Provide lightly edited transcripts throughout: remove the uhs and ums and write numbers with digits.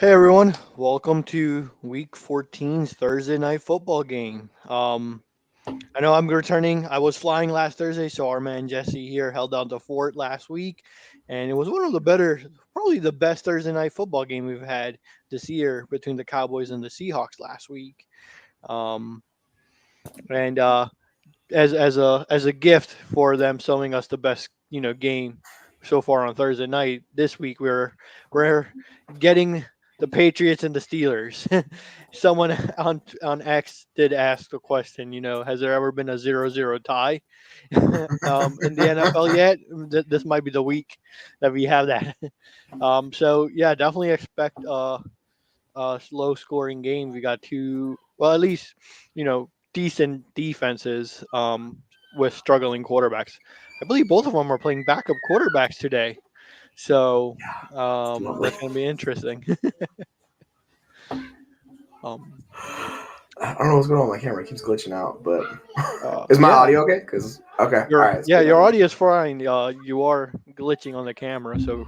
Hey everyone, welcome to Week 14's Thursday night football game. I know I'm returning. I was flying last Thursday, so our man Jesse here held down the fort last week, and it was one of the better, probably the best Thursday night football game we've had this year between the Cowboys and the Seahawks last week. Um, and as a gift for them showing us the best game so far on Thursday night. This week we're getting the Patriots and the Steelers. Someone on X did ask the question. Has there ever been a 0-0 tie in the NFL yet? This might be the week that we have that. So yeah, definitely expect a slow scoring game. We got two, well, at least, decent defenses with struggling quarterbacks. I believe both of them are playing backup quarterbacks today. So It's lovely. that's going to be interesting. um, I don't know what's going on with my camera. It keeps glitching out, but is my yeah, audio okay? Because okay, all right, it's good. your audio is fine. You are glitching on the camera, so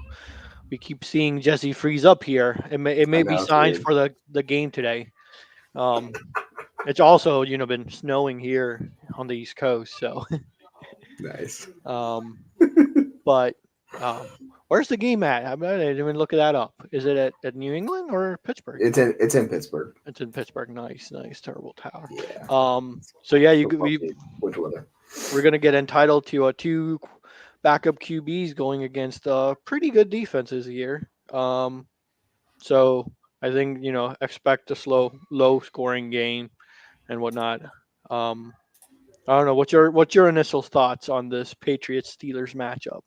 we keep seeing Jesse freeze up here. It may I be know it's signs weird. for the game today. Um, it's also been snowing here on the East Coast, so Nice. um, but um, where's the game at? I didn't even look that up. Is it at New England or Pittsburgh? It's in Pittsburgh. It's in Pittsburgh. Nice, nice, terrible tower. Yeah. So yeah, Football shape, winter weather. we're gonna get entitled to two backup QBs going against pretty good defenses here. So I think expect a low scoring game and whatnot. Um, I don't know what's your initial thoughts on this Patriots Steelers matchup.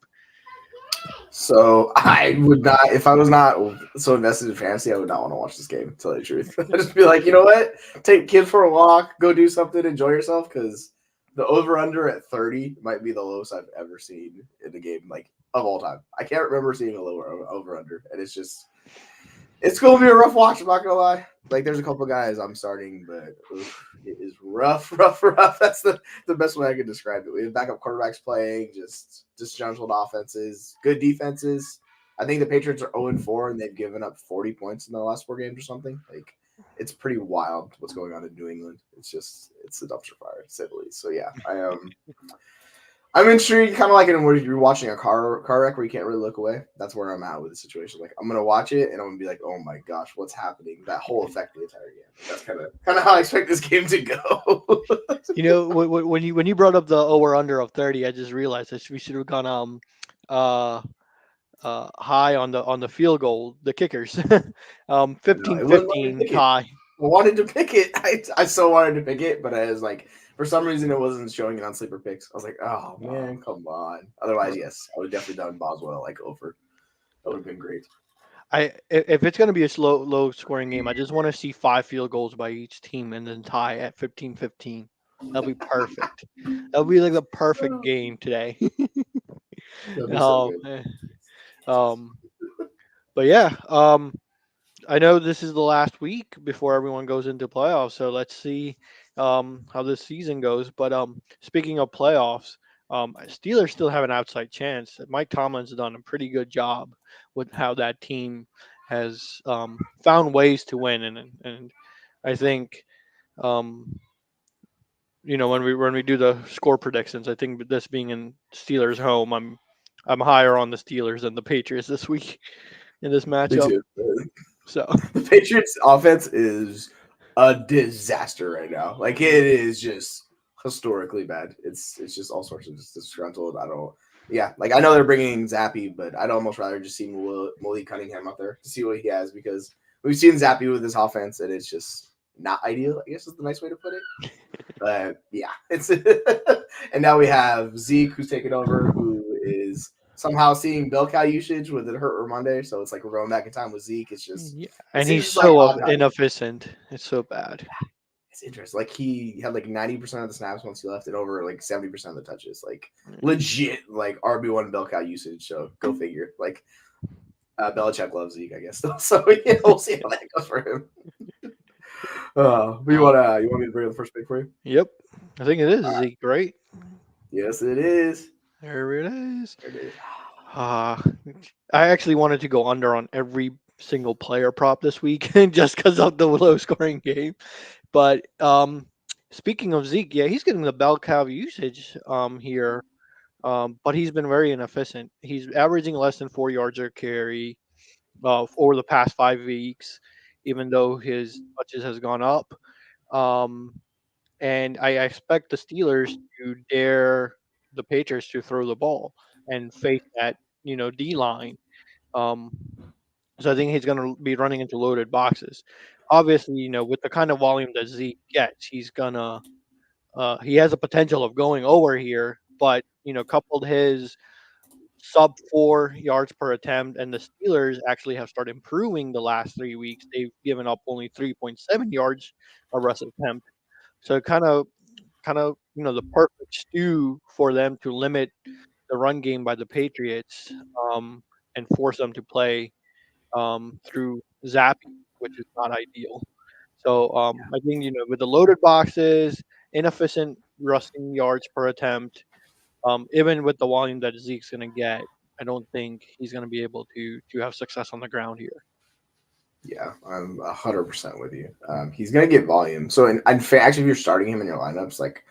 So I would not, if I was not so invested in fantasy, I would not want to watch this game. To tell you the truth, I'd just be like, you know what? Take kids for a walk, go do something, enjoy yourself. Because the over under at 30 might be the lowest I've ever seen in a game, like of all time. I can't remember seeing a lower over under, and it's going to be a rough watch. I'm not gonna lie. Like there's a couple guys I'm starting, but oof, it is rough, rough, rough. That's the best way I could describe it. We have backup quarterbacks playing, just disgruntled offenses, good defenses. I think the Patriots are 0-4 and they've given up 40 points in their last four games or something. Like it's pretty wild what's going on in New England. It's a dumpster fire to say the least. So yeah, I'm intrigued, kind of like in where you're watching a car wreck where you can't really look away. That's where I'm at with the situation. Like I'm gonna watch it and I'm gonna be like, oh my gosh, what's happening? That whole effect the entire game. That's kind of how I expect this game to go. When you brought up the over under of 30, I just realized that we should have gone uh high on the field goal, the kickers. No, it wouldn't let me 15-15 pick it. tie. I wanted to pick it. I so wanted to pick it, but I was like, for some reason, it wasn't showing it on sleeper picks. I was like, oh Uh, man, come on. Otherwise, yes, I would have definitely done Boswell like over. That would have been great. if it's going to be a low scoring game, I just want to see 5 field goals by each team and then tie at 15-15. That'll be perfect. That'll be like the perfect game today. That'd be so um, good. eh, um, but yeah, I know this is the last week before everyone goes into playoffs, so let's see how this season goes. But speaking of playoffs, Steelers still have an outside chance. Mike Tomlin's done a pretty good job with how that team has found ways to win, and I think um, when we do the score predictions, I think this being in Steelers home, I'm higher on the Steelers than the Patriots this week in this Me matchup. too. So. The Patriots offense is a disaster right now. Like it is just historically bad. It's just all sorts of just disgruntled. I don't. Yeah, like I know they're bringing Zappy, but I'd almost rather just see Malik Cunningham out there to see what he has because we've seen Zappy with his offense and it's just not ideal. I guess is the nice way to put it. But yeah, it's and now we have Zeke who's taken over, who is somehow seeing bell cow usage with it hurt Monday. So it's like we're going back in time with Zeke. Yeah, It and seems he's just like so odd how inefficient. It's so bad. it's interesting. Like he had like 90% of the snaps once he left, and over like 70% of the touches. Like Yeah. legit, like RB1 bell cow usage. So go figure. Like Belichick loves Zeke, I guess. So yeah, we'll see how that goes for him. But you want me to bring up the first pick for you? Yep, I think it is All right. Zeke, right? Yes, it is. There it is. There it is. Uh, I actually wanted to go under on every single player prop this week just because of the low scoring game. But speaking of Zeke, yeah, he's getting the bell cow usage here. But he's been very inefficient. He's averaging less than 4 yards a carry over the past 5 weeks, even though his touches has gone up. Um, and I expect the Steelers to dare the Patriots to throw the ball and face that D line. Um, so I think he's going to be running into loaded boxes. Obviously, with the kind of volume that Zeke gets, he has a potential of going over here. But coupled his sub 4 yards per attempt, and the Steelers actually have started improving the last 3 weeks. They've given up only 3.7 yards a rush attempt. So kind of the perfect stew for them to limit the run game by the Patriots, and force them to play through zapping, which is not ideal. So I think with the loaded boxes, inefficient rushing yards per attempt, even with the volume that Zeke's going to get, I don't think he's going to be able to have success on the ground here. Yeah, I'm 100% with you. He's gonna get volume. So, actually, if you're starting him in your lineups, like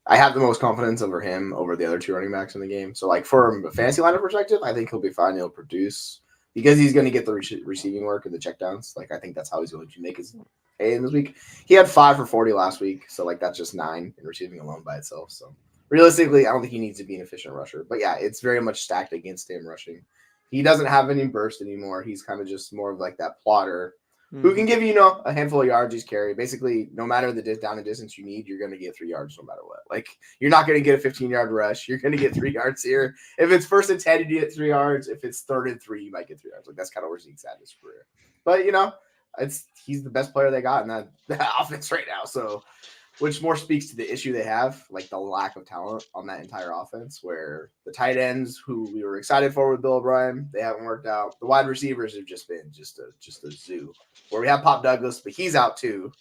I have the most confidence over him over the other two running backs in the game. So, like from a fantasy lineup perspective, I think he'll be fine. He'll produce because he's gonna get the receiving work and the checkdowns. Like I think that's how he's going to make his hay in this week. He had 5 for 40 last week, so like that's just 9 in receiving alone by itself. So realistically, I don't think he needs to be an efficient rusher. But yeah, it's very much stacked against him rushing. He doesn't have any burst anymore. He's kind of just more of like that plotter who can give you, a handful of yards each carry. Basically, no matter the down and distance you need, you're going to get 3 yards no matter what. Like, you're not going to get a 15-yard rush. You're going to get 3 yards here. If it's 1st and 10, you get 3 yards. If it's 3rd and 3, you might get 3 yards. Like, that's kind of where Zeke's at in his career. But, he's the best player they got in that offense right now. So, which more speaks to the issue they have, like the lack of talent on that entire offense, where the tight ends who we were excited for with Bill O'Brien, they haven't worked out. The wide receivers have just been just a zoo. Where we have Pop Douglas, but he's out too.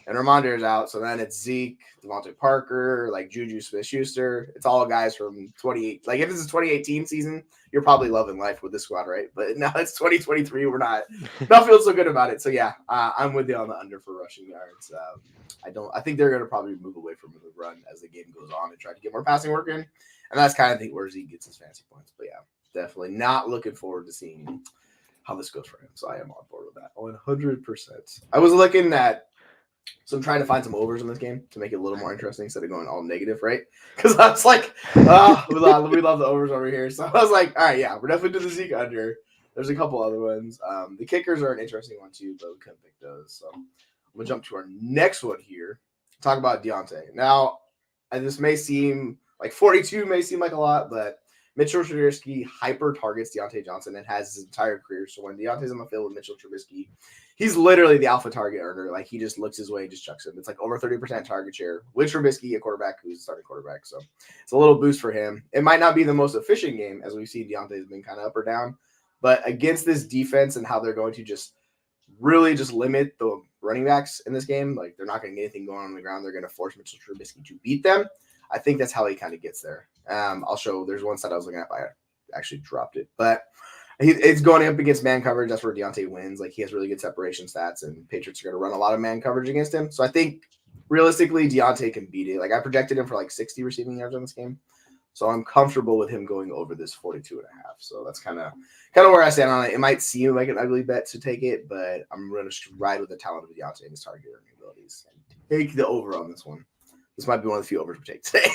And Ramonder's out. So then it's Zeke, Devontae Parker, like Juju Smith-Schuster. It's all guys from 28. Like if this is 2018 season, you're probably loving life with this squad, right? But now it's 2023. We're not feeling so good about it. So yeah, I'm with you on the under for rushing yards. I think they're going to probably move away from the run as the game goes on and try to get more passing work in. And that's kind of the where Zeke gets his fancy points. But yeah, definitely not looking forward to seeing how this goes for him. So I am on board with that 100%. I was looking at. So I'm trying to find some overs in this game to make it a little more interesting instead of going all negative, right? Because I was like, we love the overs over here. So I was like, all right, yeah, we're definitely doing the Zeke under. There's a couple other ones. The kickers are an interesting one too, but we couldn't pick those. So I'm going to jump to our next one here. Talk about Deontay. Now, and this may seem like 42 may seem like a lot, but Mitchell Trubisky hyper targets Deontay Johnson and has his entire career. So when Deontay's on the field with Mitchell Trubisky, he's literally the alpha target earner. Like he just looks his way and just chucks him. It's like over 30% target share with Trubisky, a quarterback who's a starting quarterback. So it's a little boost for him. It might not be the most efficient game as we've seen Deontay's been kind of up or down, but against this defense and how they're going to just really just limit the running backs in this game, like they're not going to get anything going on the ground. They're going to force Mitchell Trubisky to beat them. I think that's how he kind of gets there. I'll show. There's one side I was looking at. I actually dropped it, but it's going up against man coverage. That's where Deontay wins. Like he has really good separation stats, and Patriots are going to run a lot of man coverage against him. So I think realistically, Deontay can beat it. Like I projected him for like 60 receiving yards on this game, so I'm comfortable with him going over this 42.5. So that's kind of where I stand on it. It might seem like an ugly bet to take it, but I'm going to ride with the talent of Deontay and his target abilities and take the over on this one. This might be one of the few overs we take today.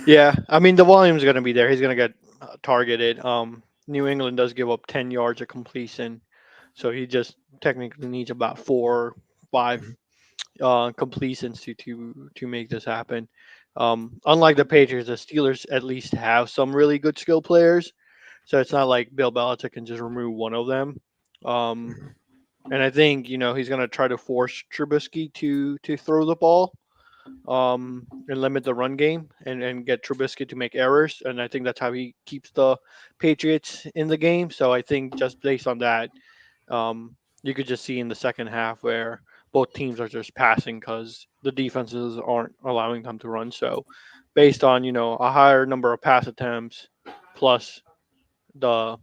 Yeah, I mean the volume is going to be there. He's going to get targeted. New England does give up 10 yards of completion, so he just technically needs about 4, 5 completions to make this happen. Unlike the Patriots, the Steelers at least have some really good skill players, so it's not like Bill Belichick can just remove one of them. And I think he's going to try to force Trubisky to throw the ball, and limit the run game and get Trubisky to make errors. And I think that's how he keeps the Patriots in the game. So I think just based on that, you could just see in the second half where both teams are just passing because the defenses aren't allowing them to run. So based on a higher number of pass attempts plus the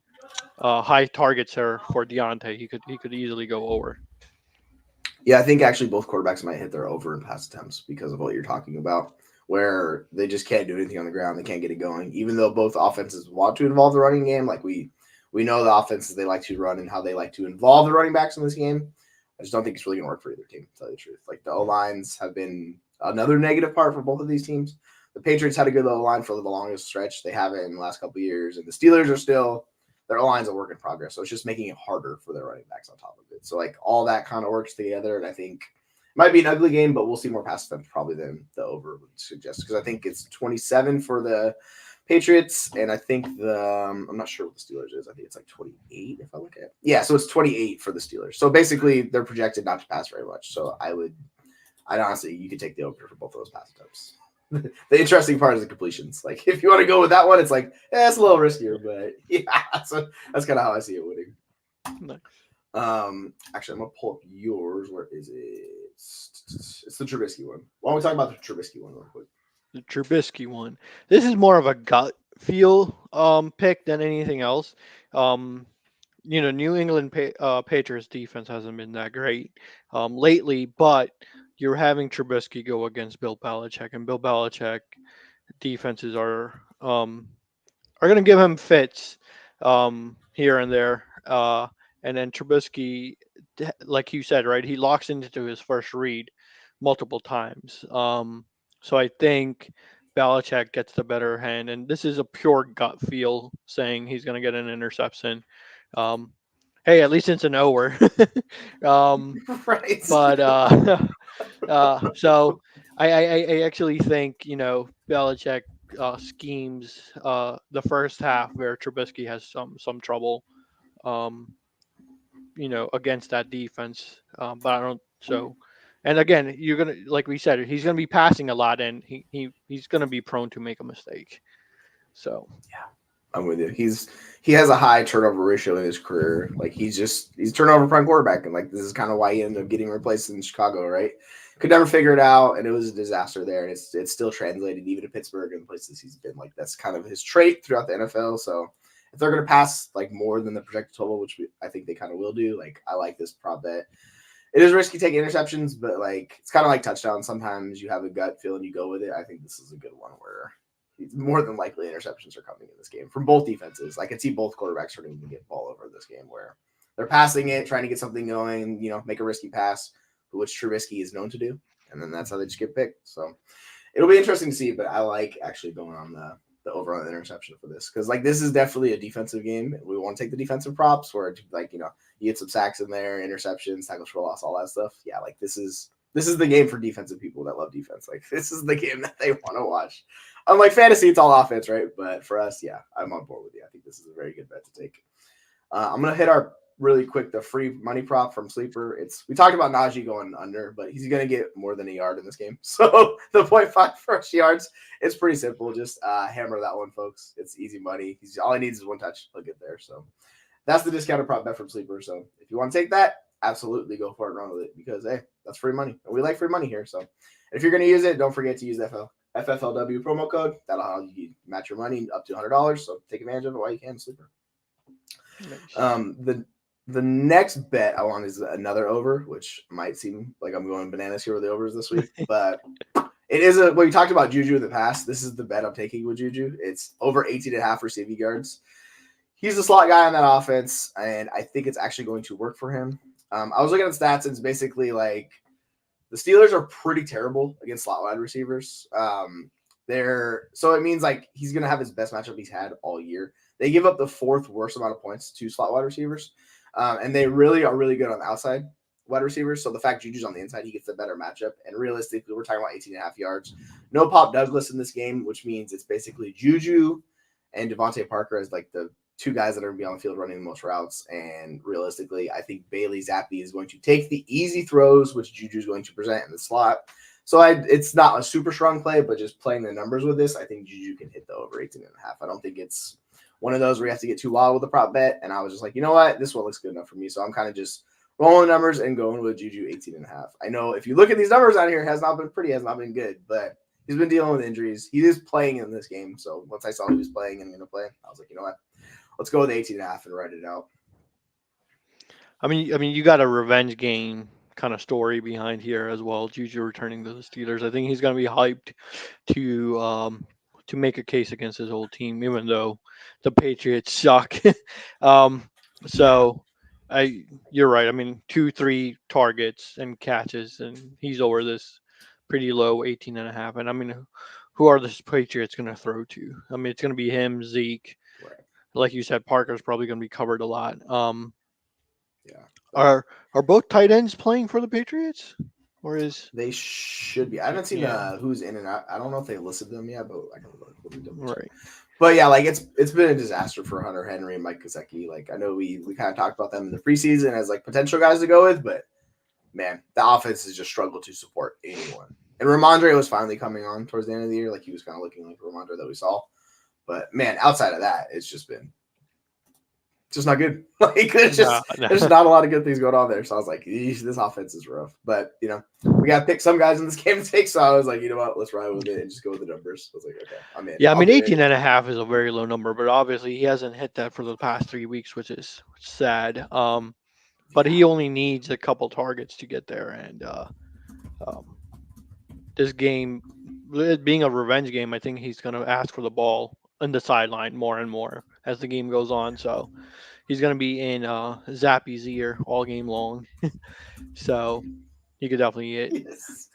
high targets there for Deontay. He could easily go over. Yeah, I think actually both quarterbacks might hit their over in pass attempts because of what you're talking about, where they just can't do anything on the ground. They can't get it going, even though both offenses want to involve the running game. Like we know the offenses they like to run and how they like to involve the running backs in this game. I just don't think it's really going to work for either team, to tell you the truth. Like the O lines have been another negative part for both of these teams. The Patriots had a good O line for the longest stretch. They haven't in the last couple of years, and the Steelers are still their O line's a work in progress. So it's just making it harder for their running backs on top of it. So like all that kind of works together, and I think it might be an ugly game, but we'll see more pass attempts probably than the over would suggest because I think it's 27 for the Patriots, and I think I'm not sure what the Steelers is. I think it's like 28 if I look at it. Yeah, so it's 28 for the Steelers. So basically, they're projected not to pass very much. So I'd honestly, you could take the over for both of those pass attempts. The interesting part is the completions. Like if you want to go with that one, it's like it's a little riskier, but yeah, so that's kind of how I see it winning. Nice. Actually, I'm gonna pull up yours. Where is it? It's the Trubisky one. Why don't we talk about the Trubisky one real quick? The Trubisky one. This is more of a gut feel pick than anything else. Um, New England Patriots defense hasn't been that great lately, but you're having Trubisky go against Bill Belichick, and Bill Belichick defenses are going to give him fits here and there. And then Trubisky, like you said, right, he locks into his first read multiple times. So I think Belichick gets the better hand, and this is a pure gut feel saying he's going to get an interception. Um, hey, at least it's an over. um, Right. but so I actually think Belichick schemes the first half where Trubisky has some trouble, um, against that defense. But I don't so. And again, you're gonna like we said, he's gonna be passing a lot, and he's gonna be prone to make a mistake. So I'm with you. He has a high turnover ratio in his career. Like he's turnover prime quarterback, and like this is kind of why he ended up getting replaced in Chicago, right? Could never figure it out, and it was a disaster there. And it's still translated even to Pittsburgh and places he's been. Like that's kind of his trait throughout the NFL. So if they're gonna pass like more than the projected total, which I think they kind of will do, like I like this prop bet. It is risky taking interceptions, but like it's kind of like touchdowns. Sometimes you have a gut feel and you go with it. I think this is a good one where more than likely interceptions are coming in this game from both defenses. I can see both quarterbacks starting to get the ball over this game where they're passing it, trying to get something going, make a risky pass, which Trubisky is known to do. And then that's how they just get picked. So it'll be interesting to see, but I like actually going on the over on the interception for this because like this is definitely a defensive game. We want to take the defensive props where like you get some sacks in there, interceptions, tackles for loss, all that stuff. Yeah, like this is the game for defensive people that love defense. Like this is the game that they want to watch. Unlike fantasy, it's all offense, right? But for us, yeah, I'm on board with you. I think this is a very good bet to take. I'm gonna hit our really quick the free money prop from Sleeper. We talked about Najee going under, but he's gonna get more than a yard in this game. So the 0.5 first yards, it's pretty simple. Just hammer that one, folks. It's easy money. All he needs is one touch. He'll get there. So that's the discounted prop bet from Sleeper. So if you want to take that, absolutely go for it and run with it because hey, that's free money. And we like free money here. So if you're gonna use it, don't forget to use FFLW promo code. That'll allow you to match your money up to $100. So take advantage of it while you can, Sleeper. Nice. The next bet I want is another over, which might seem like I'm going bananas here with the overs this week, but it is well, you talked about Juju in the past. This is the bet I'm taking with Juju. It's over 18.5 receiving yards. He's the slot guy on that offense, and I think it's actually going to work for him. I was looking at the stats, and it's basically like the Steelers are pretty terrible against slot wide receivers. So it means like he's going to have his best matchup he's had all year. They give up the fourth worst amount of points to slot wide receivers, and they really are really good on the outside wide receivers. So the fact Juju's on the inside, he gets the better matchup. And realistically, we're talking about 18.5 yards. No Pop Douglas in this game, which means it's basically Juju and Devontae Parker as like the two guys that are going to be on the field running the most routes. And realistically, I think Bailey Zappi is going to take the easy throws, which Juju is going to present in the slot. So it's not a super strong play, but just playing the numbers with this, I think Juju can hit the over 18.5. I don't think it's one of those where you have to get too wild with the prop bet. And I was just like, you know what? This one looks good enough for me. So I'm kind of just rolling numbers and going with Juju 18.5. I know if you look at these numbers out here, it has not been pretty, has not been good, but he's been dealing with injuries. He is playing in this game. So once I saw he was playing and going to play, I was like, you know what? let's go with 18.5 and write it out. I mean, you got a revenge game kind of story behind here as well. Juju returning to the Steelers. I think he's going to be hyped to make a case against his old team, even though the Patriots suck. um, Yeah. so you're right. I mean, 2, 3 targets and catches, and he's over this pretty low 18 and a half. And I mean, who are the Patriots going to throw to? I mean, it's going to be him, Zeke. Right. Like you said, Parker's probably going to be covered a lot. Yeah. But Are both tight ends playing for the Patriots, or is they should be. I haven't seen yeah, who's in and out. I don't know if they listed them yet, but I can look. Let me double check. right? But yeah, like it's been a disaster for Hunter Henry and Mike Gesicki. Like I know we kind of talked about them in the preseason as like potential guys to go with, but man, the offense has just struggled to support anyone. And Ramondre was finally coming on towards the end of the year. Like he was kind of looking like Ramondre that we saw. But man, outside of that, it's just been just not good. Like Nah, there's nah. not a lot of good things going on there. So I was like, this offense is rough. But we got to pick some guys in this game to take. So I was like, you know what, let's ride with it and just go with the numbers. I was like, okay, I'm in. Yeah, I I'll mean, do it. 18 and a half is a very low number, but obviously he hasn't hit that for the past 3 weeks, which is sad. But Yeah. he only needs a couple targets to get there, and um, this game, it being a revenge game, I think he's going to ask for the ball on the sideline more and more as the game goes on. So he's going to be in Zappy's ear all game long. So he could definitely get. Yes.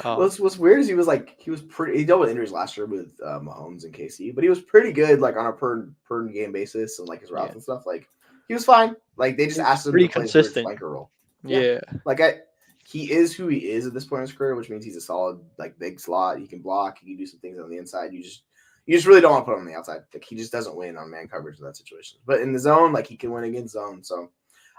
Um, What's weird is he was pretty. He dealt with injuries last year with Mahomes and KC, but he was pretty good like on a per game basis and like his routes yeah, and stuff. Like he was fine. Like they just he's asked him pretty to play this weird consistent. flanker role. Yeah, Yeah. like he is who he is at this point in his career, which means he's a solid like big slot. He can block. He can do some things on the inside. You just really don't want to put him on the outside. Like he just doesn't win on man coverage in that situation. But in the zone, like he can win against zone. So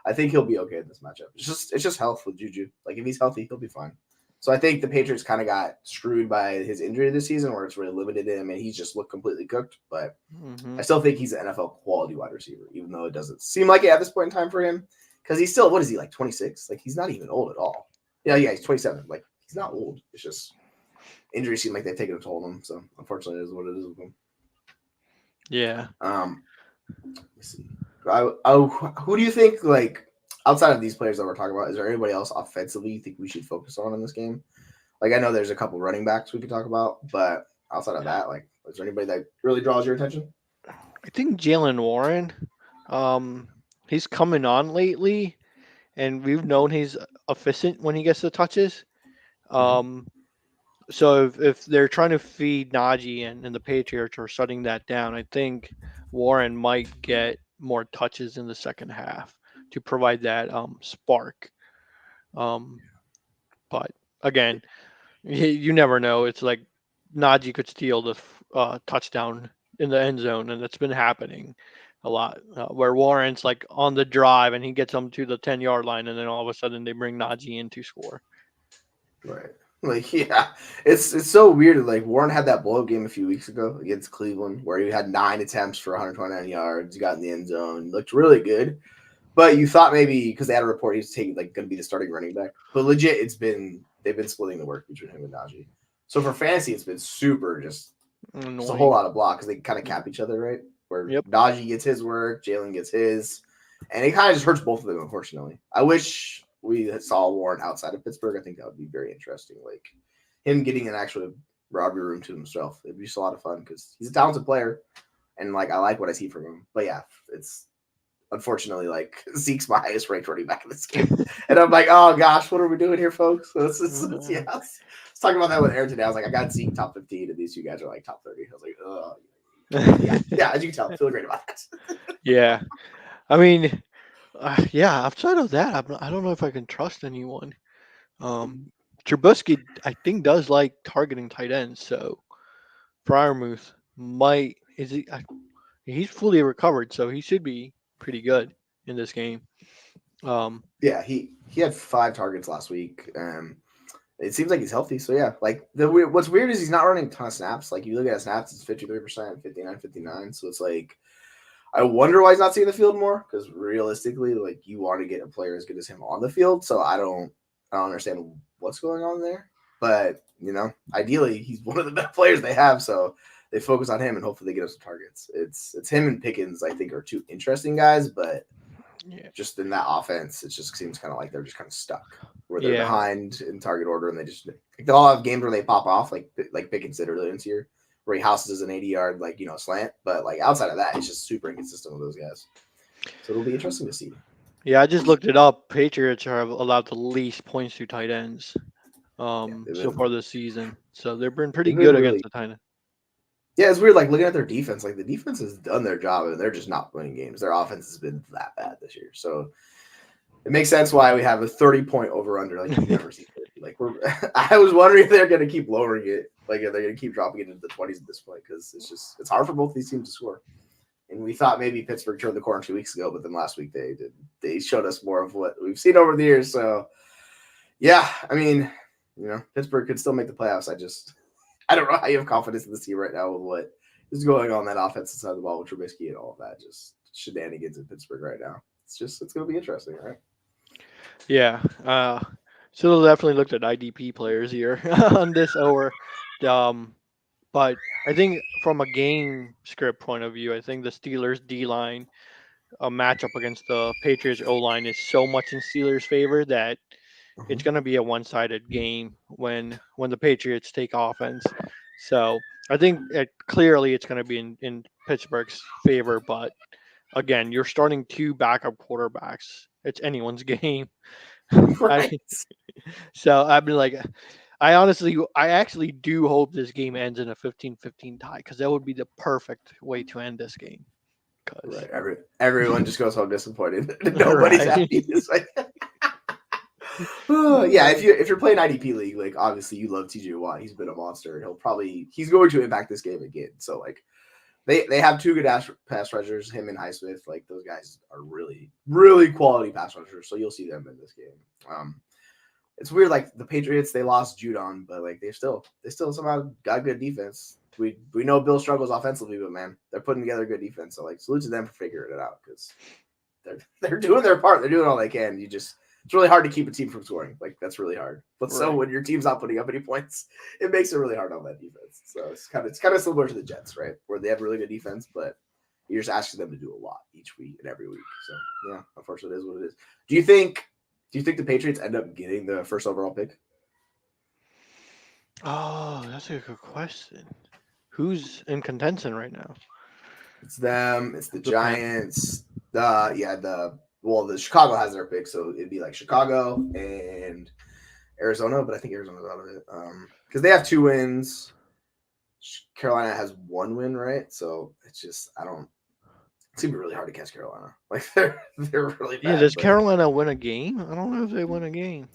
I think he'll be okay in this matchup. It's just health with Juju. Like if he's healthy, he'll be fine. So I think the Patriots kind of got screwed by his injury this season, where it's really limited him, and he's just looked completely cooked. But Hmm. I still think he's an NFL quality wide receiver, even though it doesn't seem like it at this point in time for him, because he's still, what is he, like 26? Like he's not even old at all. Yeah, he's 27. Like he's not old. It's just injuries seem like they've taken a toll on him. So unfortunately, it is what it is with him. Yeah. Um, let's see. Who do you think, like, outside of these players that we're talking about, is there anybody else offensively you think we should focus on in this game? Like, I know there's a couple running backs we could talk about, but outside of that, like, is there anybody that really draws your attention? I think Jalen Warren, um, he's coming on lately, and we've known he's efficient when he gets the touches. Mm-hmm. Um, so if they're trying to feed Najee and the Patriots are shutting that down, I think Warren might get more touches in the second half to provide that spark. Um, but again, you never know. It's like Najee could steal the touchdown in the end zone, and it's been happening a lot. Where Warren's like on the drive and he gets them to the 10-yard line, and then all of a sudden they bring Najee in to score. Right. Like, yeah, it's so weird. Like Warren had that blow game a few weeks ago against Cleveland, where he had 9 attempts for 129 yards. He got in the end zone, looked really good. But you thought maybe because they had a report he was taking like going to be the starting running back. But legit, they've been splitting the work between him and Najee. So for fantasy, it's been super just a whole Annoying. lot of block because they kind of cap each other, right? Where Yep. Najee gets his work, Jalen gets his, and it kind of just hurts both of them. Unfortunately, I wish we saw Warren outside of Pittsburgh. I think that would be very interesting. Like him getting an actual robbery room to himself. It'd be just a lot of fun because he's a talented player, and like I like what I see from him. But yeah, it's unfortunately like Zeke's my highest ranked running back in this game, and I'm like, oh gosh, what are we doing here, folks? So yeah. I was talking about that with Aaron today. I was like, I got Zeke top 15, and these two guys are like top 30. I was like, oh, yeah. As you can tell, I feel great about that. Yeah. I mean, yeah. Outside of that, I don't know if I can trust anyone. Um, Trubisky, I think, does like targeting tight ends. So Fryermuth might is he? He's fully recovered, so he should be pretty good in this game. Um, Yeah, he had 5 targets last week. It seems like he's healthy. So yeah, like what's weird is he's not running a ton of snaps. Like you look at his snaps, it's 53%, 59. So it's like I wonder why he's not seeing the field more because realistically, like you want to get a player as good as him on the field. So I don't understand what's going on there. But ideally, he's one of the best players they have. So they focus on him and hopefully they get us some targets. It's him and Pickens. I think are two interesting guys, but Yeah. just in that offense, it just seems kind of like they're just kind of stuck where they're Yeah. behind in target order, and they just like, they'll all have games where they pop off, like Pickens did earlier this year, where he houses an 80-yard slant. But like outside of that, it's just super inconsistent with those guys. So it'll be interesting to see. Yeah, I just looked it up. Patriots are allowed the least points to tight ends Yeah, so far this season. So they've been pretty they've been good against really the tight end. yeah. It's weird like looking at their defense. Like the defense has done their job, and they're just not winning games. Their offense has been that bad this year. So it makes sense why we have a 30-point over under like you've never seen it. Like we're I was wondering if they're gonna keep lowering it, like if they're gonna keep dropping it into the 20s at this point, because it's hard for both these teams to score. And we thought maybe Pittsburgh turned the corner 2 weeks ago, but then last week they showed us more of what we've seen over the years. So yeah, I mean, Pittsburgh could still make the playoffs. I don't know how you have confidence in this team right now with what is going on that offensive side of the ball with Trubisky and all of that. Just shenanigans in Pittsburgh right now. It's gonna be interesting, right? Yeah. So they'll definitely looked at IDP players here on this over. Um, but I think from a game script point of view, I think the Steelers D line a matchup against the Patriots O line is so much in Steelers' favor that it's Mhm. going to be a one-sided game when the Patriots take offense. So I think clearly it's going to be in Pittsburgh's favor, but again, you're starting two backup quarterbacks. It's anyone's game. I, Right. so I've been like, I actually do hope this game ends in a 15-15 tie because that would be the perfect way to end this game. Because Right. Everyone just goes home disappointed. Nobody's right, happy. It's like, yeah. If you're playing IDP league, like obviously you love TJ Watt. He's been a monster. He's going to impact this game again. So like they have two good pass rushers, him and Highsmith. Like those guys are really really quality pass rushers. So you'll see them in this game. It's weird. Like the Patriots, they lost Judon, but like they still somehow got good defense. We know Bill struggles offensively, but man, they're putting together good defense. So like salute to them for figuring it out because they're doing their part. They're doing all they can. It's really hard to keep a team from scoring. Like that's really hard. But so right, when your team's not putting up any points, it makes it really hard on that defense. So it's kind of similar to the Jets, right? Where they have really good defense, but you're just asking them to do a lot each week and every week. So yeah, unfortunately, it is what it is. Do you think the Patriots end up getting the first overall pick? Oh, that's a good question. Who's in contention right now? It's them. It's the The Pan. Giants. The Chicago has their pick, so it'd be like Chicago and Arizona, but I think Arizona's out of it because they have 2 wins. Carolina has 1 win, right? So it's just I don't. It's gonna be really hard to catch Carolina. Like they're really Yeah, bad, does but Carolina win a game? I don't know if they win a game.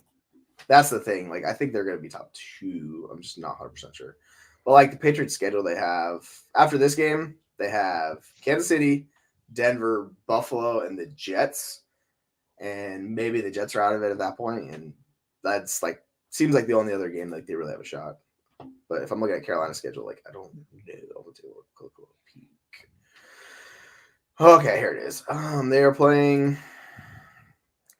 that's the thing. Like I think they're gonna be top 2. I'm just not 100% sure. But like the Patriots schedule, they have after this game, they have Kansas City, Denver, Buffalo, and the Jets. And maybe the Jets are out of it at that point, and that's like seems like the only other game like they really have a shot. But if I'm looking at Carolina's schedule, like I don't know. Let's take a look, peek. Okay, here it is. They are playing.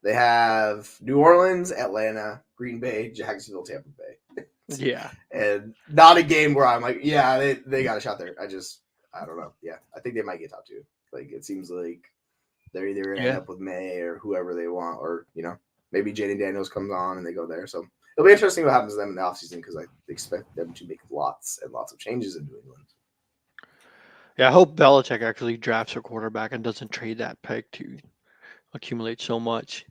They have New Orleans, Atlanta, Green Bay, Jacksonville, Tampa Bay, Yeah, and not a game where I'm like, yeah, they got a shot there. I don't know. Yeah, I think they might get top 2. Like it seems like they're either going to end yeah, up with May or whoever they want, or maybe Jaden Daniels comes on and they go there. So it'll be interesting what happens to them in the offseason because I expect them to make lots and lots of changes in New England. yeah. I hope Belichick actually drafts a quarterback and doesn't trade that pick to accumulate so much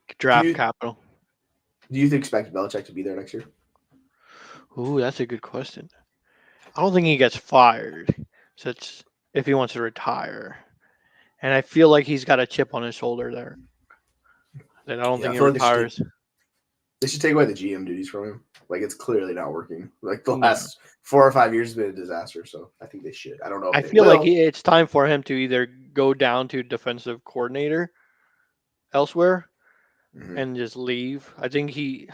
Do draft you capital. do you expect Belichick to be there next year? Ooh, that's a good question. I don't think he gets fired. So it's if he wants to retire, and I feel like he's got a chip on his shoulder there. That I don't Yeah, think I he feel like retires. they should take away the GM duties from him. Like it's clearly not working. Like the No, last 4 or 5 years has been a disaster. So I think they should. I don't know if I they feel like will. it's time for him to either go down to defensive coordinator elsewhere Mm-hmm. and just leave. I think it's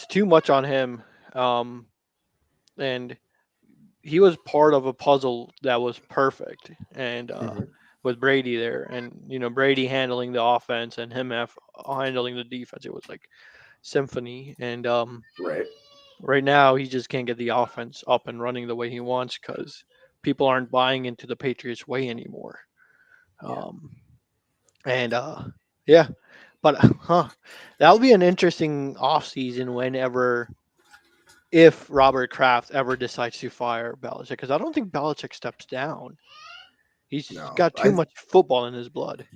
too much on him. Um, and he was part of a puzzle that was perfect, and Mm-hmm. with Brady there, and Brady handling the offense and him handling the defense, it was like symphony. And Right. Right now, he just can't get the offense up and running the way he wants because people aren't buying into the Patriots way anymore. Yeah. Um, and yeah, but that'll be an interesting offseason whenever if Robert Kraft ever decides to fire Belichick, because I don't think Belichick steps down. He's No, got too much football in his blood.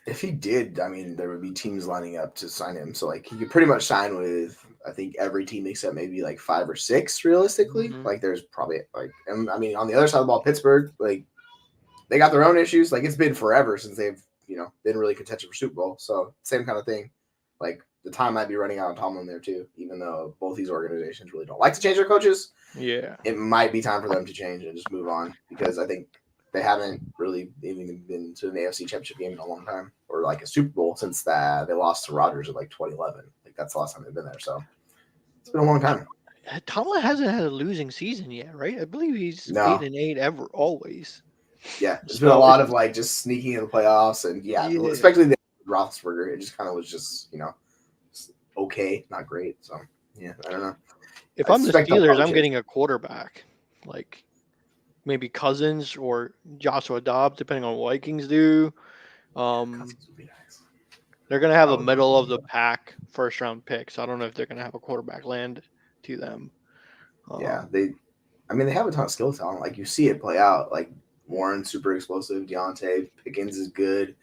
if he did, I mean, there would be teams lining up to sign him. So like he could pretty much sign with I think every team except maybe like 5 or 6 realistically. Hmm. Like there's probably like, and I mean on the other side of the ball, Pittsburgh, like they got their own issues. Like it's been forever since they've been really contention for Super Bowl. So same kind of thing. Like the time might be running out on Tomlin there too. Even though both these organizations really don't like to change their coaches, Yeah. it might be time for them to change and just move on because I think they haven't really even been to an AFC Championship game in a long time or like a Super Bowl since that they lost to Rodgers in like 2011. Like that's the last time they've been there. So it's been a long time. Tomlin hasn't had a losing season yet, right? I believe he's eight No, and eight ever always. yeah, it's been a So lot it's of like just sneaking in the playoffs and yeah, yeah. especially the Roethlisberger. It just kind of was just okay, not great. So yeah, I don't know. If I I'm the suspect they'll Steelers, probably I'm change. getting a quarterback, like maybe Cousins or Joshua Dobbs, depending on what Vikings do. Um, Cousins would be nice. they're gonna have I a would love middle of Cousins the though. pack first round pick, so I don't know if they're gonna have a quarterback land to them. Yeah, Um, I mean, they have a ton of skill talent. Like you see it play out. Like Warren, super explosive. Deontay Pickens is good.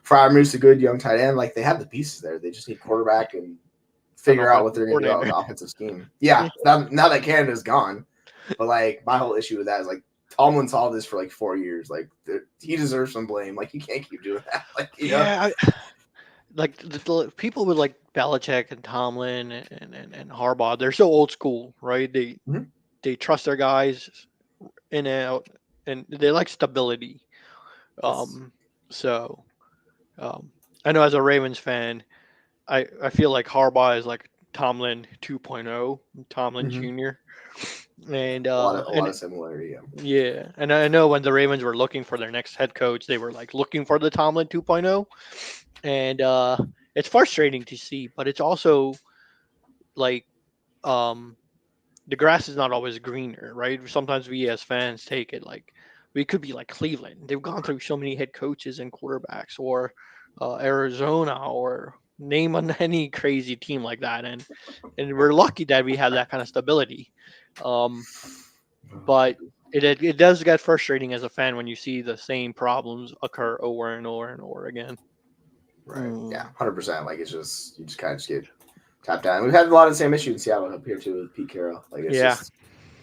Fryermuth's a good young tight end. Like they have the pieces there. They just need quarterback and an figure out what offensive they're going to do out with coordinator. the offensive scheme. Yeah, now that Canada's gone, but like my whole issue with that is like Tomlin saw this for like 4 years. Like he deserves some blame. Like you can't keep doing that. Like Yeah, like the people with like Belichick and Tomlin and Harbaugh, they're so old school, right? Mhm. They trust their guys in and out, and they like stability. Yes. Um, so um, I know as a Ravens fan, I feel like Harbaugh is like Tomlin 2.0, Tomlin Mm-hmm. Jr. And A lot of similarity. Yeah. yeah, and I know when the Ravens were looking for their next head coach, they were like looking for the Tomlin 2.0, and it's frustrating to see, but it's also like um, the grass is not always greener, right? Sometimes we as fans take it like we could be like Cleveland. They've gone through so many head coaches and quarterbacks, or Arizona, or name any crazy team like that, and we're lucky that we have that kind of stability. Um, Oh, but goodness. it does get frustrating as a fan when you see the same problems occur over and over and over again. Right. Yeah. Mm, 100%. Like it's just you just kind of just get tapped down. We've had a lot of the same issue in Seattle up here too with Pete Carroll. Like it's yeah, just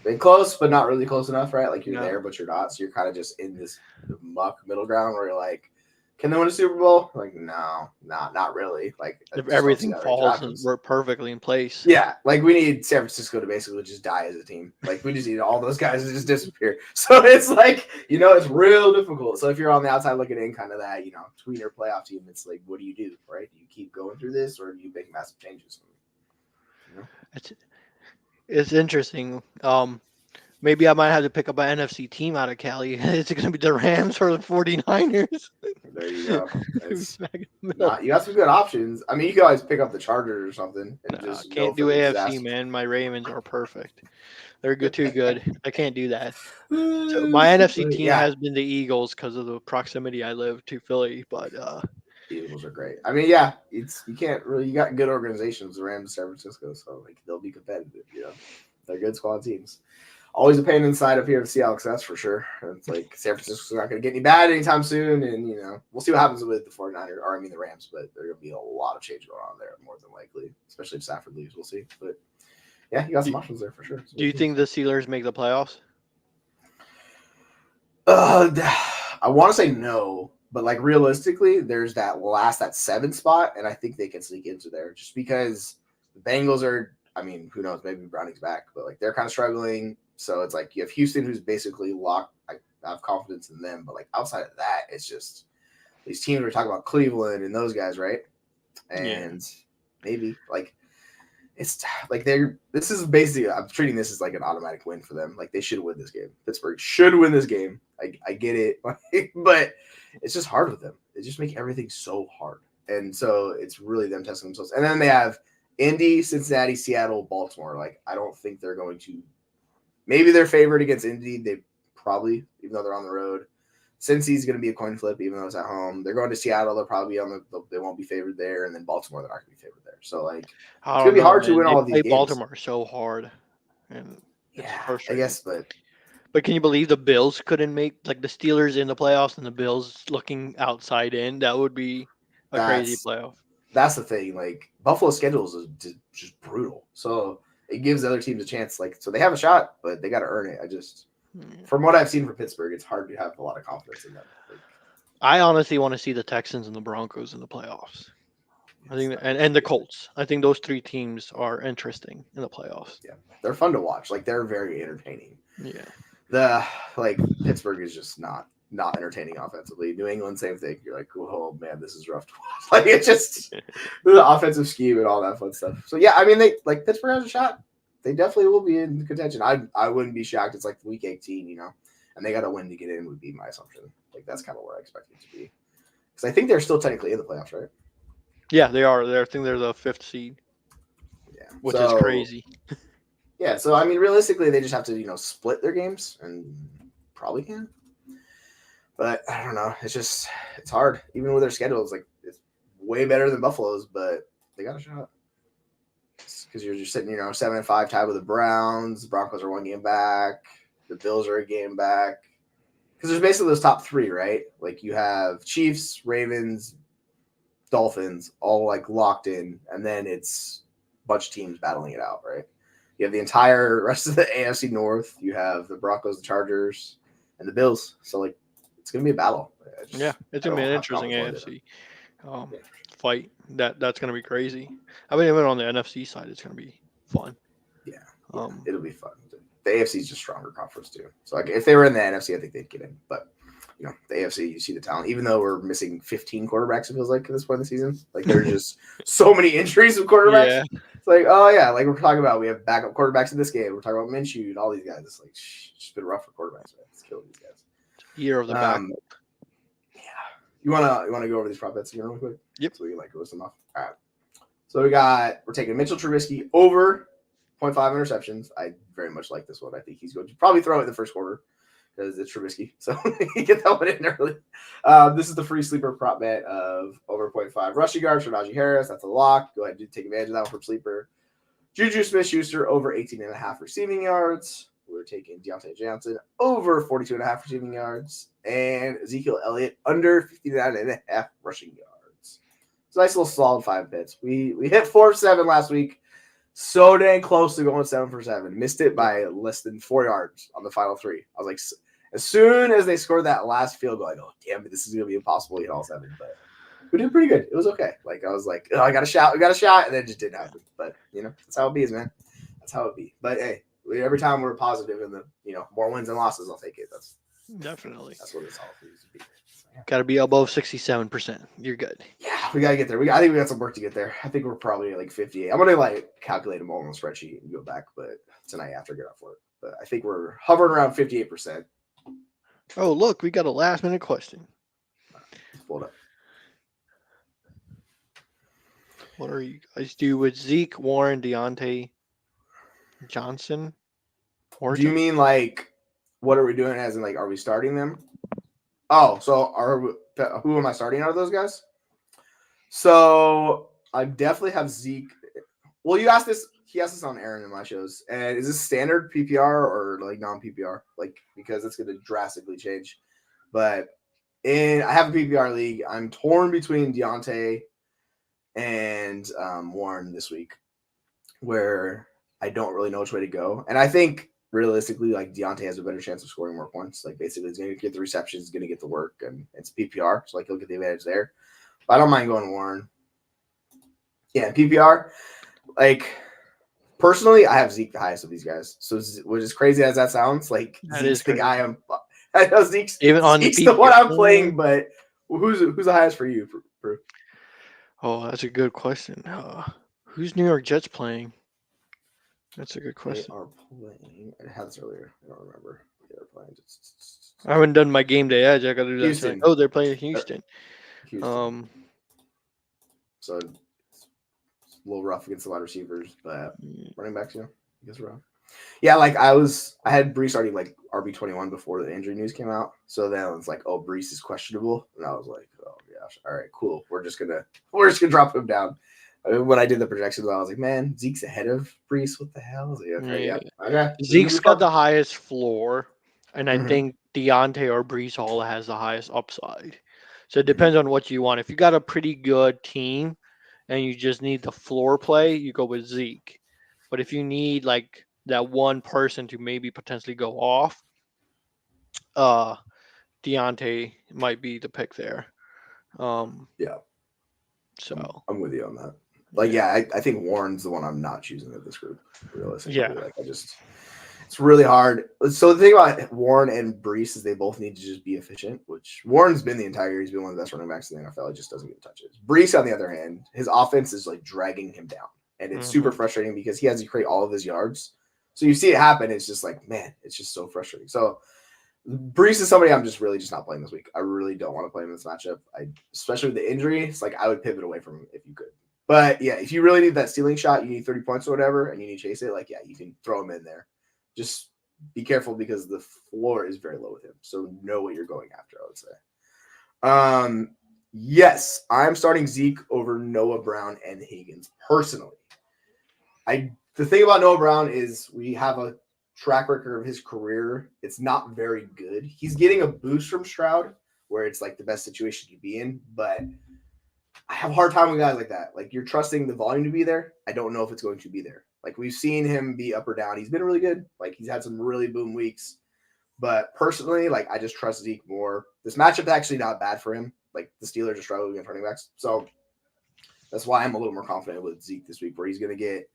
been close, but not really close enough, right? Like you're no, there, but you're not. So you're kind of just in this muck middle ground where you're like, can they win a Super Bowl? Like, no, not really. Like, I if just don't see everything that very falls and happens. we're perfectly in place. Yeah, like we need San Francisco to basically just die as a team. Like we just need all those guys to just disappear. So it's like, it's real difficult. So if you're on the outside looking in, kind of that, tweener playoff team, it's like, what do you do, right? Do you keep going through this, or do you make massive changes? You know, It's it's interesting. Maybe I might have to pick up an NFC team out of Cali. Is it going to be the Rams or the 49ers? there you go. Maybe It's smack in the middle. not. You got some good options. I mean, you can always pick up the Chargers or something and No, just go can't for do the AFC, disaster. man. My Ravens are perfect. They're good, too good. I can't do that. So my NFC team Yeah, has been the Eagles because of the proximity I live to Philly. But Eagles are great. I mean, yeah, it's you can't really. You got good organizations, the Rams, San Francisco, so like they'll be competitive. They're good squad teams. Always a pain inside up here in Seattle, that's for sure. It's like San Francisco's not going to get any bad anytime soon, and we'll see what happens with the 49ers, or I mean the Rams, but there's going to be a lot of change going on there, more than likely, especially if Stafford leaves. We'll see, but yeah, you got do, some options there for sure. Some do good you teams. think the Steelers make the playoffs? Uh, I want to say no, but like realistically, there's that 7 spot, and I think they can sneak into there just because the Bengals are. I mean, who knows? Maybe Browning's back, but like they're kind of struggling. So it's like you have Houston, who's basically locked. I have confidence in them, but like outside of that, it's just these teams we're talking about Cleveland and those guys, right? Yeah. And maybe like it's like they're this is basically I'm treating this as like an automatic win for them. Like they should win this game. Pittsburgh should win this game. I get it, but it's just hard with them. They just make everything so hard, and so it's really them testing themselves. And then they have Indy, Cincinnati, Seattle, Baltimore. Like, I don't think they're going to. Maybe they're favored against Indy. They probably, even though they're on the road. Cincy's going to be a coin flip, even though it's at home. They're going to Seattle. They'll probably be on the. They won't be favored there, and then Baltimore, they're not going to be favored there. So like, I it's going don't to be know, hard to man. win They all of these play games. Baltimore so hard, and it's Yeah, I frustrating. guess, but But can you believe the Bills couldn't make like the Steelers in the playoffs and the Bills looking outside in? That would be a crazy that's playoff. that's the thing. Like Buffalo's schedules is just brutal, so it gives other teams a chance. Like, so they have a shot, but they got to earn it. I just, Yeah. from what I've seen from Pittsburgh, it's hard to have a lot of confidence in them. Like, I honestly want to see the Texans and the Broncos in the playoffs. I yes, think, that and would the be good. Colts. I think those three teams are interesting in the playoffs. Yeah, they're fun to watch. Like, they're very entertaining. Yeah, The like Pittsburgh is just not entertaining offensively. New England, same thing. You're like, oh man, this is rough to watch. Like, it's just the offensive scheme and all that fun stuff. So yeah, I mean, they like Pittsburgh has a shot. They definitely will be in contention. I wouldn't be shocked. It's like week 18, and they got to win to get in would be my assumption. Like, that's kind of where I expect it to be, because I think they're still technically in the playoffs, right? yeah, they are. I think they're the fifth seed, Yeah. which is So crazy. yeah, so I mean, realistically, they just have to split their games and probably can. But I don't know. It's hard. Even with their schedule, it's way better than Buffalo's, but they got a shot. Because you're just sitting, 7-5 tied with the Browns. The Broncos are one game back. The Bills are a game back. Because there's basically those top three, right? Like, you have Chiefs, Ravens, Dolphins, all like locked in, and then it's a bunch of teams battling it out, right? You have the entire rest of the AFC North. You have the Broncos, the Chargers, and the Bills. So like, it's gonna be a battle. Yeah, it's I gonna be don't an have interesting confidence in it. AFC um, Yeah, fight. That's gonna be crazy. I mean, even on the NFC side, it's gonna be fun. yeah, yeah. Um, It'll be fun. The AFC is just stronger conference too. So like, if they were in the NFC, I think they'd get in. But the AFC, you see the talent. Even though we're missing 15 quarterbacks, it feels like at this point in the season. Like, there's just so many injuries with quarterbacks. yeah, It's like, oh yeah, like we're talking about, we have backup quarterbacks in this game. We're talking about Minshew and all these guys. It's like, it's just been rough for quarterbacks, man. It's killing these guys. year of the backup. Yeah. You wanna go over these prop bets again real quick? Yep. So we can like list them off. All right. So we're taking Mitchell Trubisky over 0.5 interceptions. I very much like this one. I think he's going to probably throw it in the first quarter because it's Trubisky. So you get that one in early. This is the free sleeper prop bet of over 0.5 rushing yards for Najee Harris. That's a lock. Go ahead and take advantage of that one from sleeper. Juju Smith-Schuster over 18.5 receiving yards. We're taking Deontay Johnson over 42.5 receiving yards. And Ezekiel Elliott under 59.5 rushing yards. It's a nice little solid 5 bets. We hit 4 of 7 last week. So dang close to going 7 for 7. Missed it by less than 4 yards on the final 3. I was like, as soon as they scored that last field goal, I go, damn it, this is going to be impossible to hit all 7. But we did pretty good. It was okay. Like, I was like, oh, I got a shot. And then it just didn't happen. But, that's how it be, man. That's how it be. But, hey, every time we're positive in the, more wins and losses, I'll take it. Definitely. That's what it's all needs to be. So, yeah. Got to be above 67%. You're good. Yeah, we got to get there. I think we got some work to get there. I think we're probably like 58. I'm going to like calculate them all on the spreadsheet and go back, but tonight after I get off work. But I think we're hovering around 58%. Oh, look, we got a last minute question. Let's pull it up. What are you guys do with Zeke, Warren, Deontay Johnson? Do you mean like, what are we doing as in like, are we starting them? Oh, so who am I starting out of those guys? So I definitely have Zeke. Well, he asked this on Aaron in my shows. And is this standard PPR or like non-PPR? Like, because it's going to drastically change. But I have a PPR league. I'm torn between Deontay and Warren this week, where I don't really know which way to go. And I think realistically, like, Deontay has a better chance of scoring more points. Like, basically, he's going to get the receptions, he's going to get the work, and it's PPR. So, like, he'll get the advantage there. But I don't mind going Warren. Yeah, PPR, like, personally, I have Zeke the highest of these guys. So, which is crazy as that sounds, like, That Zeke's is the crazy. guy I'm. I know Zeke's Even on Zeke's the the one I'm PPR. playing, but who's the highest for you, Pru? Oh, that's a good question. Who's New York Jets playing? That's a good They question. are playing. I had this earlier. I don't remember. They are playing. I haven't done my game day edge. I got to do that. Houston. Tonight. Oh, they're playing Houston. Houston. So a little rough against the wide receivers, but Mm, running backs, I guess rough. Yeah, like I had Brees already like RB 21 before the injury news came out. So then it's like, oh, Brees is questionable, and I was like, oh gosh, all right, cool. We're just gonna drop him down. When I did the projections, I was like, man, Zeke's ahead of Brees. What the hell? I was like, okay, yeah. yeah, okay, this is gonna Zeke's be got fun. the highest floor, and I Mm-hmm, think Deontay or Brees Hall has the highest upside. So it mm-hmm. depends on what you want. If you got a pretty good team and you just need the floor play, you go with Zeke. But if you need like that one person to maybe potentially go off, uh, Deontay might be the pick there. Um, Yeah, I'm, so I'm with you on that. Like, yeah, yeah, I think Warren's the one I'm not choosing of this group. yeah, Realistically, like it's really hard. So the thing about Warren and Brees is they both need to just be efficient, which Warren's been the entire year. He's been one of the best running backs in the NFL. He just doesn't get touches. Brees, on the other hand, his offense is like dragging him down. And it's super hmm frustrating because he has to create all of his yards. So you see it happen. It's just like, man, it's just so frustrating. So Brees is somebody I'm just really just not playing this week. I really don't want to play him in this matchup. Especially with the injury, it's like I would pivot away from him if you could. But yeah, if you really need that stealing shot, you need 30 points or whatever, and you need to chase it, like, yeah, you can throw him in there. Just be careful because the floor is very low with him. So know what you're going after, I would say. Yes, I'm starting Zeke over Noah Brown and Higgins personally. The thing about Noah Brown is we have a track record of his career. It's not very good. He's getting a boost from Stroud, where it's like the best situation to be in, but I have a hard time with guys like that. Like you're trusting the volume to be there. I don't know if it's going to be there. Like we've seen him be up or down. He's been really good. Like he's had some really boom weeks. But personally, like I just trust Zeke more. This matchup's actually not bad for him. Like the Steelers are struggling against running backs. So that's why I'm a little more confident with Zeke this week, where he's gonna get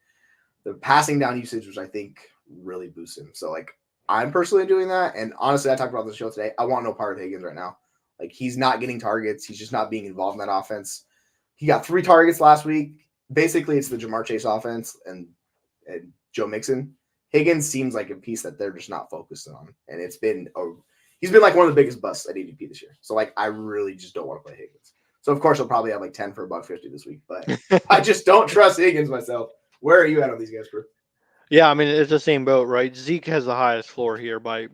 the passing down usage, which I think really boosts him. So like I'm personally doing that. And honestly, I talked about the show today. I want no part of Higgins right now. Like he's not getting targets. He's just not being involved in that offense. He got 3 targets last week. Basically, it's the Jamar Chase offense and Joe Mixon. Higgins seems like a piece that they're just not focused on, and he's been like one of the biggest busts at ADP this year. So like I really just don't want to play Higgins. So of course he'll probably have like 10 for $1.50 this week, but I just don't trust Higgins myself. Where are you at on these guys, bro? yeah. I mean, it's the same boat, right? Zeke has the highest floor here by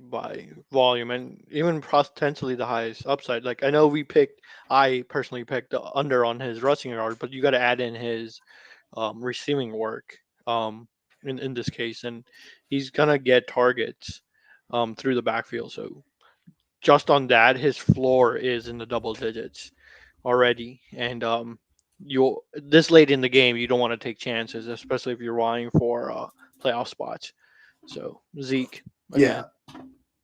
volume, and even potentially the highest upside. Like I know I personally picked the under on his rushing yard, but you got to add in his receiving work in this case, and he's gonna get targets through the backfield. So just on that, his floor is in the double digits already, and you this late in the game, you don't want to take chances, especially if you're vying for playoff spots. So Zeke Yeah. again,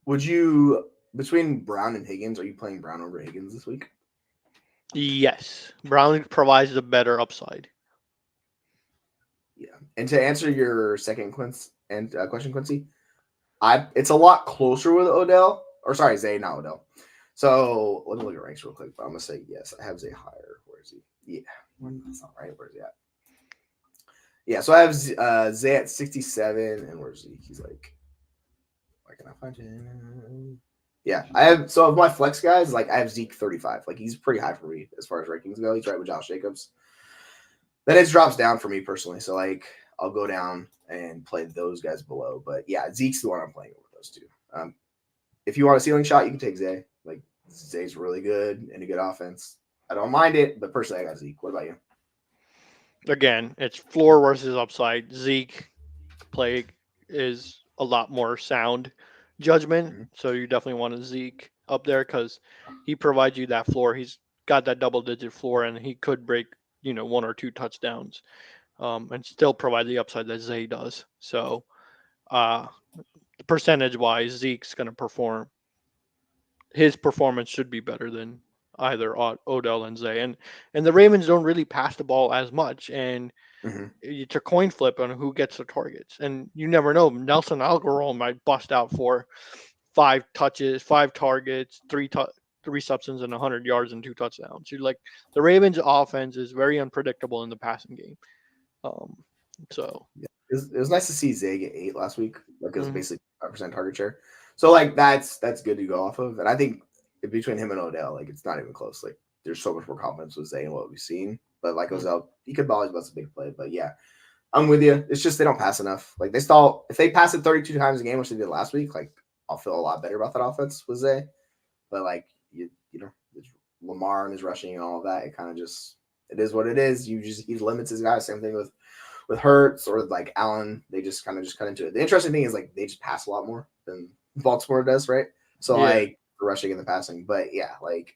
Would you between Brown and Higgins? Are you playing Brown over Higgins this week? yes, Brown provides the better upside. Yeah. And to answer your second question, Quincy, it's a lot closer with Odell, or sorry, Zay, not Odell. So let me look at ranks real quick. But I'm gonna say yes. I have Zay higher. Where is he? Yeah, that's not right. Where's he at? Yeah, so I have Zay at 67, and where's he? He's like, where can I find him? Yeah, I have. So of my flex guys, like I have Zeke 35. Like he's pretty high for me as far as rankings go. He's right with Josh Jacobs. Then it drops down for me personally. So like I'll go down and play those guys below. But yeah, Zeke's the one I'm playing over those two. If you want a ceiling shot, you can take Zay. Like Zay's really good and a good offense. I don't mind it, but personally, I got Zeke. What about you? Again, it's floor versus upside. Zeke play is a lot more sound judgment. Mm-hmm. So you definitely want a Zeke up there because he provides you that floor. He's got that double digit floor and he could break, one or two touchdowns and still provide the upside that Zay does. So uh, percentage wise, Zeke's going to perform. His performance should be better than either Odell and Zay. And the Ravens don't really pass the ball as much. And Mm-hmm. it's a coin flip on who gets the targets, and you never know. Nelson Aguilar might bust out for 5 touches, 5 targets, three receptions, and 100 yards and 2 touchdowns. You're like the Ravens' offense is very unpredictable in the passing game. Um, so Yeah. It was nice to see Zay get 8 last week. Like it was mhm. basically 5% target share. So like that's good to go off of. And I think between him and Odell, like it's not even close. Like there's so much more confidence with Zay and what we've seen. But like Mm. Ozell, he could always bust a big play. But yeah, I'm with you. It's just they don't pass enough. Like they stall. If they pass it 32 times a game, which they did last week, like I'll feel a lot better about that offense with Zay. But like you know, Lamar and his rushing and all of that, it kind of just it is what it is. He limits his guys. Same thing with Hurts or like Allen. They just kind of just cut into it. The interesting thing is like they just pass a lot more than Baltimore does, right? So Yeah. like the rushing and the passing. But yeah, like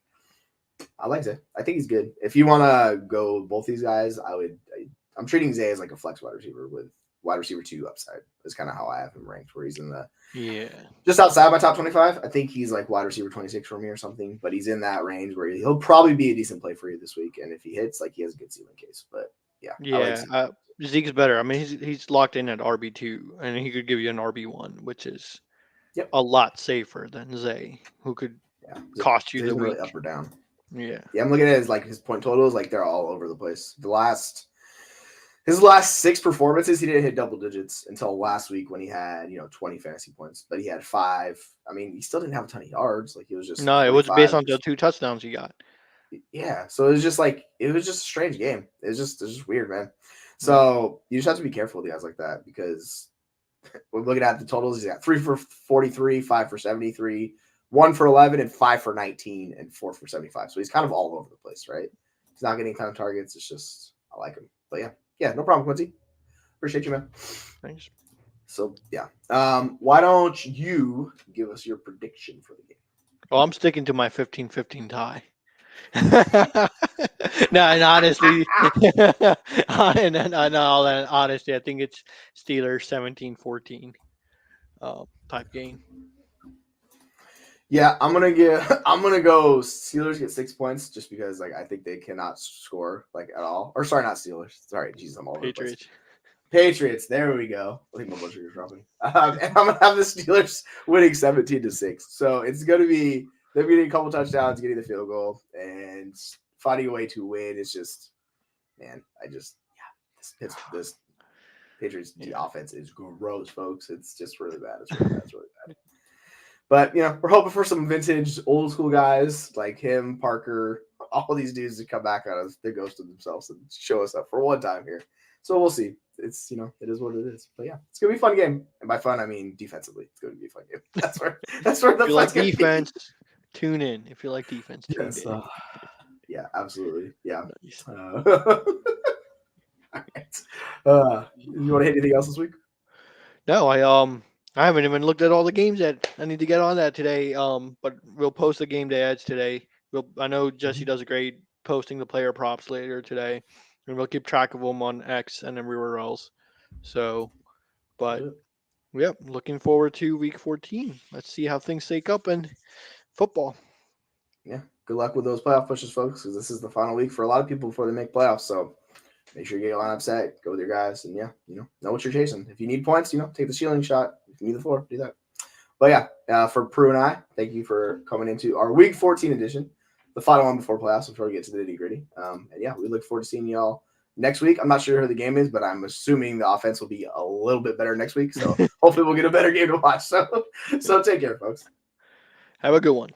I like Zay. I think he's good. If you want to go both these guys, I'm treating Zay as like a flex wide receiver with wide receiver 2 upside. Is kind of how I have him ranked, where he's in the Yeah. just outside my top 25. I think he's like wide receiver 26 for me or something, but he's in that range where he'll probably be a decent play for you this week. And if he hits, like he has a good ceiling case. But yeah, I like Yeah. Zay. Zeke's better. I mean, he's locked in at RB2, and he could give you an RB1, which is Yep. a lot safer than Zay, who could Yeah. cost you Zay's the been really week. up or down. Yeah. Yeah, I'm looking at his point totals, like they're all over the place. His last 6 performances, he didn't hit double digits until last week when he had 20 fantasy points, but he had 5. I mean, he still didn't have a ton of yards. Like he was just No, it was based 45. on the 2 touchdowns he got. Yeah, so it was just a strange game. It's just weird, man. Yeah. So you just have to be careful with guys like that because we're looking at the totals. He's got 3 for 43, 5 for 73, 1 for 11, and 5 for 19, and 4 for 75. So he's kind of all over the place, right? He's not getting a ton of targets. It's just I like him, but yeah, no problem, Quincy. Appreciate you, man. Thanks. So yeah, why don't you give us your prediction for the game? Well, I'm sticking to my 15-15 tie. No, and honestly, honestly, I think it's Steelers 17-14 type game. Yeah, I'm gonna go Steelers get 6 points just because like I think they cannot score like at all. Or sorry, not Steelers. Sorry, Jesus, I'm all over the place. Patriots. Patriots. There we go. I think my blood sugar's dropping. And I'm gonna have the Steelers winning 17-6. So it's gonna be them getting a couple touchdowns, getting the field goal, and finding a way to win. It's just, man, this Patriots Yeah. offense is gross, folks. It's just really bad. It's really bad. It's really bad. But we're hoping for some vintage old school guys like him, Parker, all these dudes to come back out of the ghost of themselves and show us up for one time here. So we'll see. It's it is what it is. But yeah, it's gonna be a fun game. And by fun I mean defensively. It's gonna be a fun game. That's where the If you fun's like gonna be. defense, tune in. If you like defense, tune Yes. in. Yeah, absolutely. Yeah. Nice. All right. You want to hit anything else this week? No, I haven't even looked at all the games yet. I need to get on that today. But we'll post the game day ads today. I know Jesse does a great posting the player props later today, and we'll keep track of them on X and everywhere else. So, but yep, looking forward to week 14. Let's see how things shake up in football. Yeah. Good luck with those playoff pushes, folks, because this is the final week for a lot of people before they make playoffs. So make sure you get your lineup set, go with your guys, and know what you're chasing. If you need points, take the shielding shot. If you need the floor, do that. But yeah, for Pru and I, thank you for coming into our Week 14 edition, the final one before playoffs, before we get to the nitty gritty. And yeah, we look forward to seeing y'all next week. I'm not sure who the game is, but I'm assuming the offense will be a little bit better next week. So hopefully we'll get a better game to watch. So take care, folks. Have a good one.